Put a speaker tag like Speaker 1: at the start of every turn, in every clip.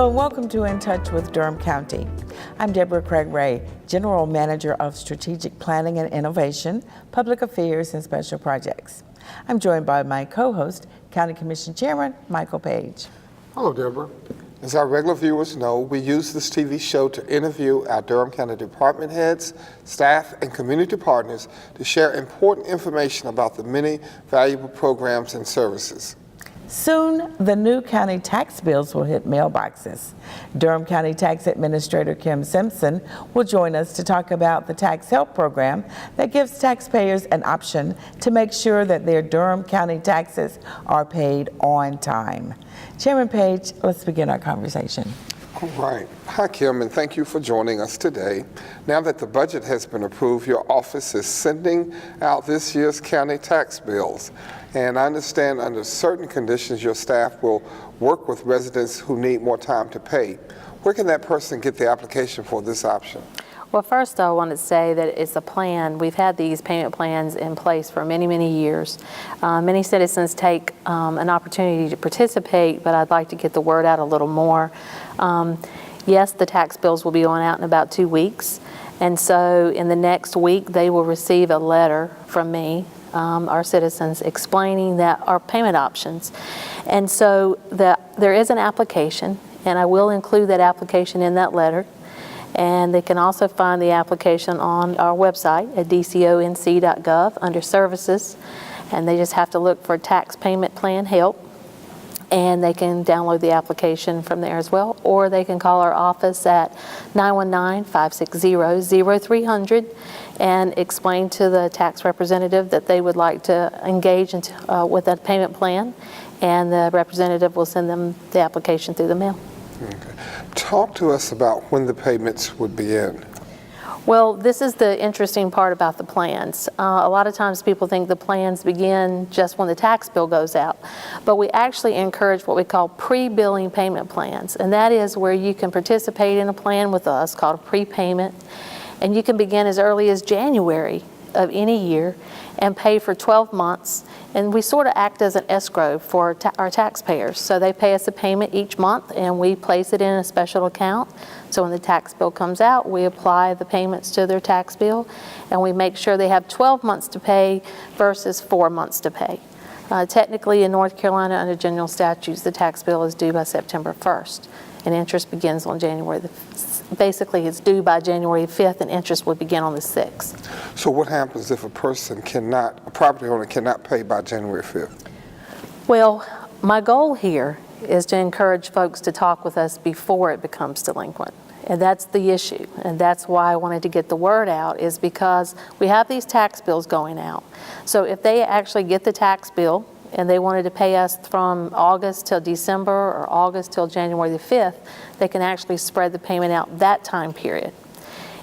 Speaker 1: Hello and welcome to In Touch with Durham County. I'm Deborah Craig-Ray, General Manager of Strategic Planning and Innovation, Public Affairs and Special Projects. I'm joined by my co-host, County Commission Chairman Michael Page.
Speaker 2: Hello, Deborah. As our regular viewers know, we use this TV show to interview our Durham County department heads, staff, and community partners to share important information about the many valuable programs and services.
Speaker 1: Soon, the new county tax bills will hit mailboxes. Durham County Tax Administrator Kim Simpson will join us to talk about the tax help program that gives taxpayers an option to make sure that their Durham County taxes are paid on time. Chairman Page, let's begin our conversation.
Speaker 2: All right. Hi, Kim, and thank you for joining us today. Now that the budget has been approved, your office is sending out this year's county tax bills. And I understand under certain conditions, your staff will work with residents who need more time to pay. Where can that person get the application for this option?
Speaker 3: Well, first I want to say that it's a plan. We've had these payment plans in place for many, many years. Many citizens take an opportunity to participate, but I'd like to get the word out a little more. Yes, the tax bills will be going out in about 2 weeks. And so in the next week, they will receive a letter from me, our citizens, explaining that our payment options. And so there is an application, and I will include that application in that letter. And they can also find the application on our website at dconc.gov under services. And they just have to look for tax payment plan help. And they can download the application from there as well. Or they can call our office at 919-560-0300 and explain to the tax representative that they would like to engage with that payment plan. And the representative will send them the application through the mail.
Speaker 2: Okay. Talk to us about when the payments would begin.
Speaker 3: Well, this is the interesting part about the plans. A lot of times people think the plans begin just when the tax bill goes out, but we actually encourage what we call pre-billing payment plans, and that is where you can participate in a plan with us called a prepayment, and you can begin as early as January of any year and pay for 12 months. And we sort of act as an escrow for our taxpayers. So they pay us a payment each month and we place it in a special account. So when the tax bill comes out, we apply the payments to their tax bill and we make sure they have 12 months to pay versus 4 months to pay. Technically in North Carolina under general statutes, the tax bill is due by September 1st and interest begins on January the 5th. Basically, it's due by January 5th and interest would begin on the 6th.
Speaker 2: So what happens if a property owner cannot pay by January 5th?
Speaker 3: Well, my goal here is to encourage folks to talk with us before it becomes delinquent. And that's the issue. And that's why I wanted to get the word out, is because we have these tax bills going out. So if they actually get the tax bill and they wanted to pay us from August till December or August till January the 5th, they can actually spread the payment out that time period.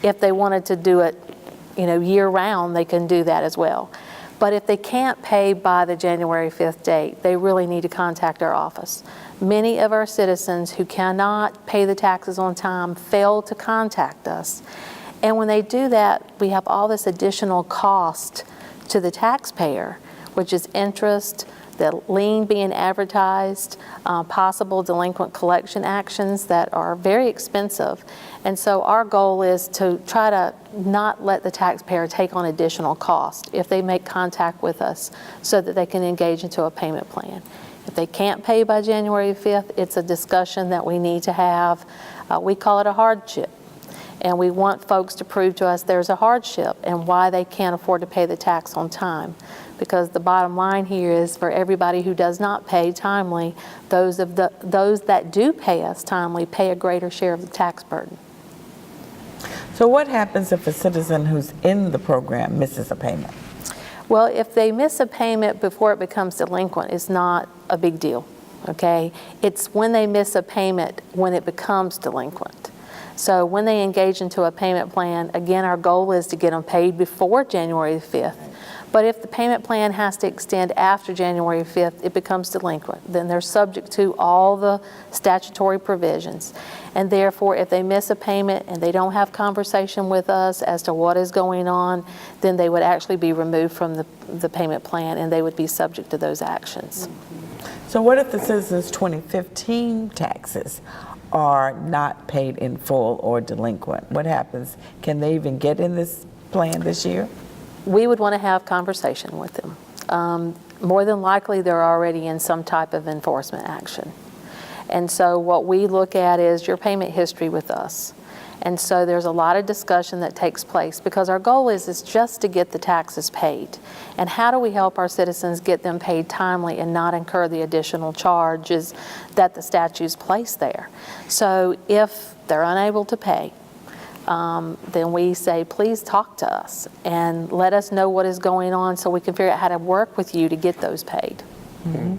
Speaker 3: If they wanted to do it, year round, they can do that as well. But if they can't pay by the January 5th date, they really need to contact our office. Many of our citizens who cannot pay the taxes on time fail to contact us. And when they do that, we have all this additional cost to the taxpayer, which is interest, the lien being advertised, possible delinquent collection actions that are very expensive. And so our goal is to try to not let the taxpayer take on additional cost if they make contact with us so that they can engage into a payment plan. If they can't pay by January 5th, it's a discussion that we need to have. We call it a hardship. And we want folks to prove to us there's a hardship and why they can't afford to pay the tax on time. Because the bottom line here is for everybody who does not pay timely, those that do pay us timely pay a greater share of the tax burden.
Speaker 1: So what happens if a citizen who's in the program misses a payment?
Speaker 3: Well, if they miss a payment before it becomes delinquent, it's not a big deal, okay? It's when they miss a payment when it becomes delinquent. So when they engage into a payment plan, again, our goal is to get them paid before January 5th. But if the payment plan has to extend after January 5th, it becomes delinquent. Then they're subject to all the statutory provisions. And therefore, if they miss a payment and they don't have conversation with us as to what is going on, then they would actually be removed from the payment plan and they would be subject to those actions.
Speaker 1: So what if the citizen's 2015 taxes are not paid in full or delinquent? What happens? Can they even get in this plan this year?
Speaker 3: We would want to have conversation with them. More than likely, they're already in some type of enforcement action. And so what we look at is your payment history with us. And so there's a lot of discussion that takes place because our goal is just to get the taxes paid. And how do we help our citizens get them paid timely and not incur the additional charges that the statutes place there? So if they're unable to pay, then we say, please talk to us and let us know what is going on so we can figure out how to work with you to get those paid.
Speaker 2: Mm-hmm.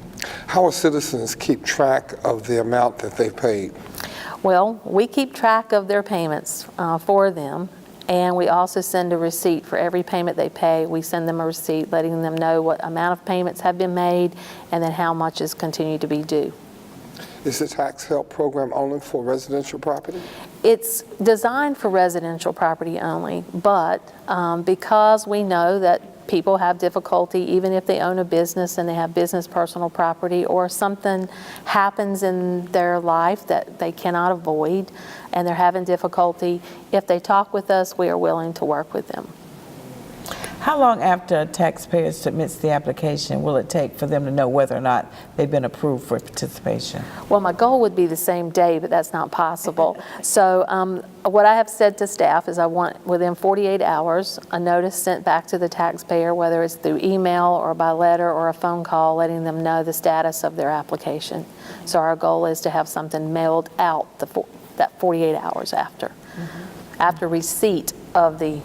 Speaker 2: How will citizens keep track of the amount that they've paid?
Speaker 3: Well, we keep track of their payments for them, and we also send a receipt for every payment they pay. We send them a receipt letting them know what amount of payments have been made and then how much is continued to be due.
Speaker 2: Is the tax help program only for residential property?
Speaker 3: It's designed for residential property only, but because we know that people have difficulty even if they own a business and they have business personal property or something happens in their life that they cannot avoid and they're having difficulty, if they talk with us, we are willing to work with them.
Speaker 1: How long after a taxpayer submits the application will it take for them to know whether or not they've been approved for participation?
Speaker 3: Well, my goal would be the same day, but that's not possible. So what I have said to staff is I want within 48 hours a notice sent back to the taxpayer, whether it's through email or by letter or a phone call, letting them know the status of their application. So our goal is to have something mailed out that 48 hours after receipt of the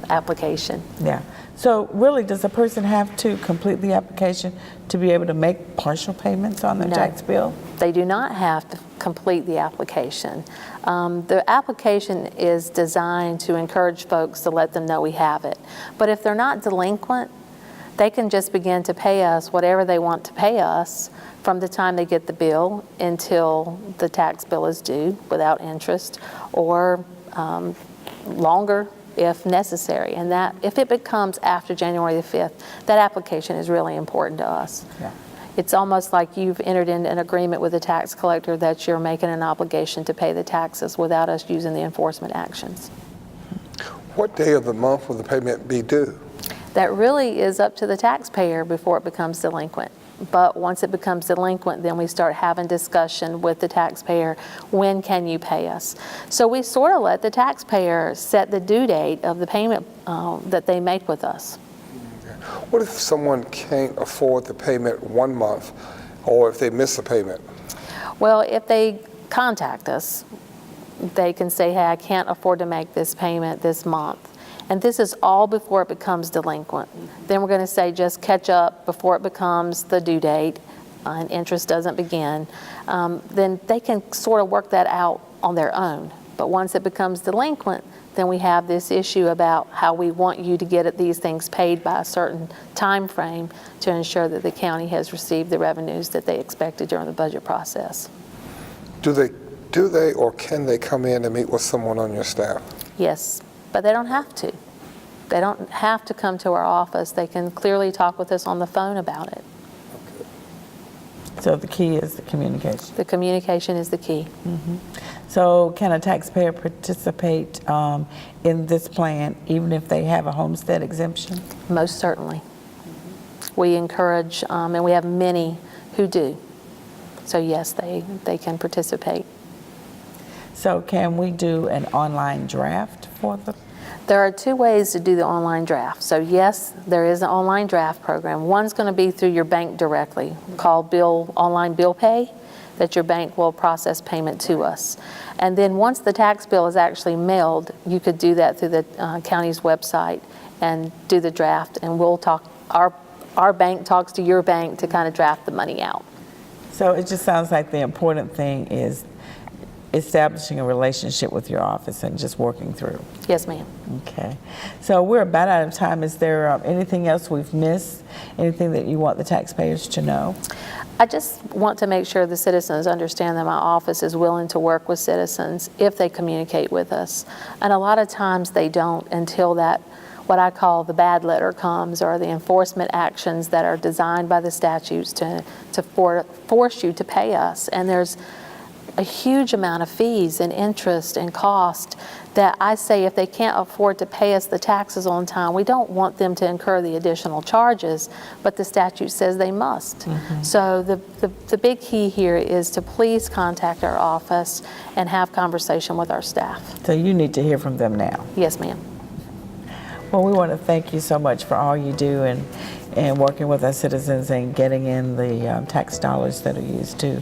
Speaker 3: application.
Speaker 1: Yeah. So really, does a person have to complete the application to be able to make partial payments on their tax bill?
Speaker 3: They do not have to complete the application. The application is designed to encourage folks to let them know we have it. But if they're not delinquent, they can just begin to pay us whatever they want to pay us from the time they get the bill until the tax bill is due without interest, or longer if necessary. And that if it becomes after January the 5th, that application is really important to us.
Speaker 1: Yeah.
Speaker 3: It's almost like you've entered in an agreement with the tax collector that you're making an obligation to pay the taxes without us using the enforcement actions.
Speaker 2: What day of the month will the payment be due?
Speaker 3: That really is up to the taxpayer before it becomes delinquent. But once it becomes delinquent, then we start having discussion with the taxpayer, when can you pay us? So we sort of let the taxpayer set the due date of the payment that they make with us.
Speaker 2: What if someone can't afford the payment 1 month, or if they miss a payment?
Speaker 3: Well, if they contact us, they can say, hey, I can't afford to make this payment this month. And this is all before it becomes delinquent. Then we're going to say just catch up before it becomes the due date and interest doesn't begin. Then they can sort of work that out on their own. But once it becomes delinquent, then we have this issue about how we want you to get these things paid by a certain time frame to ensure that the county has received the revenues that they expected during the budget process.
Speaker 2: Do they or can they come in and meet with someone on your staff?
Speaker 3: Yes. But they don't have to. They don't have to come to our office. They can clearly talk with us on the phone about it.
Speaker 1: Okay. So the key is the communication.
Speaker 3: The communication is the key.
Speaker 1: Mm-hmm. So can a taxpayer participate in this plan even if they have a homestead exemption?
Speaker 3: Most certainly. We encourage, and we have many who do. So yes, they can participate.
Speaker 1: So can we do an online draft for them?
Speaker 3: There are 2 ways to do the online draft. So yes, there is an online draft program. One's going to be through your bank directly, called online bill pay, that your bank will process payment to us. And then once the tax bill is actually mailed, you could do that through the county's website and do the draft, and we'll talk, our bank talks to your bank to kind of draft the money out.
Speaker 1: So it just sounds like the important thing is establishing a relationship with your office and just working through.
Speaker 3: Yes, ma'am.
Speaker 1: Okay. So we're about out of time. Is there anything else we've missed? Anything that you want the taxpayers to know?
Speaker 3: I just want to make sure the citizens understand that my office is willing to work with citizens if they communicate with us. And a lot of times they don't until that, what I call the bad letter comes, or the enforcement actions that are designed by the statutes to force you to pay us. And a huge amount of fees and interest and cost that I say if they can't afford to pay us the taxes on time, we don't want them to incur the additional charges, but the statute says they must. So the big key here is to please contact our office and have conversation with our staff.
Speaker 1: So you need to hear from them now.
Speaker 3: Yes, ma'am.
Speaker 1: Well, we want to thank you so much for all you do and working with our citizens and getting in the tax dollars that are used to,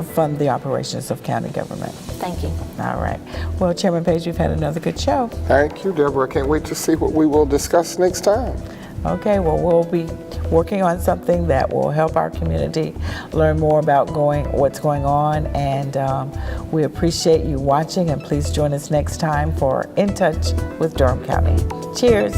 Speaker 1: fund the operations of county government.
Speaker 3: Thank you.
Speaker 1: All right. Well, Chairman Page, you've had another good show.
Speaker 2: Thank you, Deborah. I can't wait to see what we will discuss next time.
Speaker 1: Okay, well, we'll be working on something that will help our community learn more about what's going on, and we appreciate you watching, and please join us next time for In Touch with Durham County. Cheers.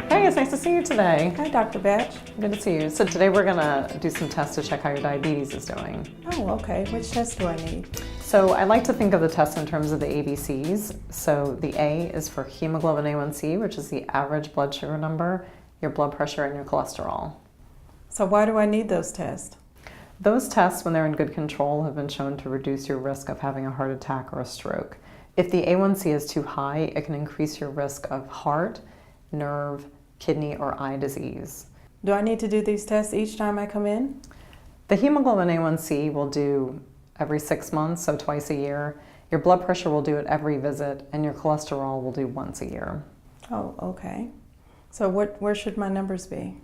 Speaker 4: Hey, it's nice to see you today.
Speaker 5: Hi, Dr. Batch.
Speaker 4: Good to see you. So today we're gonna do some tests to check how your diabetes is doing.
Speaker 5: Oh, okay. Which test do I need?
Speaker 4: So I like to think of the test in terms of the ABCs. So the A is for hemoglobin A1C, which is the average blood sugar number, your blood pressure, and your cholesterol.
Speaker 5: So why do I need those tests?
Speaker 4: Those tests, when they're in good control, have been shown to reduce your risk of having a heart attack or a stroke. If the A1C is too high, it can increase your risk of heart, nerve, kidney, or eye disease.
Speaker 5: Do I need to do these tests each time I come in?
Speaker 4: The hemoglobin A1C will do every 6 months, so twice a year. Your blood pressure will do it every visit, and your cholesterol will do once a year.
Speaker 5: Oh, okay. So where should my numbers be?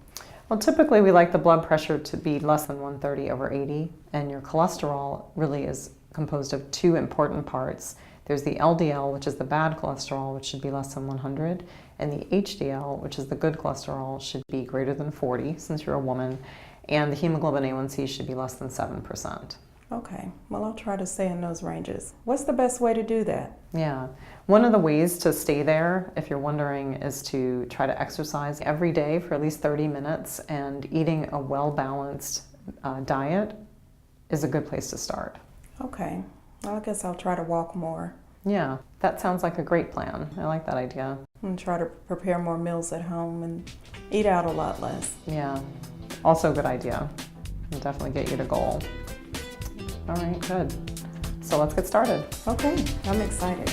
Speaker 4: Well, typically we like the blood pressure to be less than 130/80, and your cholesterol really is composed of two important parts. There's the LDL, which is the bad cholesterol, which should be less than 100, and the HDL, which is the good cholesterol, should be greater than 40, since you're a woman, and the hemoglobin A1C should be less than 7%.
Speaker 5: Okay, well, I'll try to stay in those ranges. What's the best way to do that?
Speaker 4: Yeah, one of the ways to stay there, if you're wondering, is to try to exercise every day for at least 30 minutes, and eating a well-balanced diet is a good place to start.
Speaker 5: Okay, well, I guess I'll try to walk more
Speaker 4: Yeah, that sounds like a great plan. I like that idea.
Speaker 5: and try to prepare more meals at home and eat out a lot less.
Speaker 4: Yeah, also a good idea. It'll definitely get you to goal. All right, good. So let's get started.
Speaker 5: Okay, I'm excited.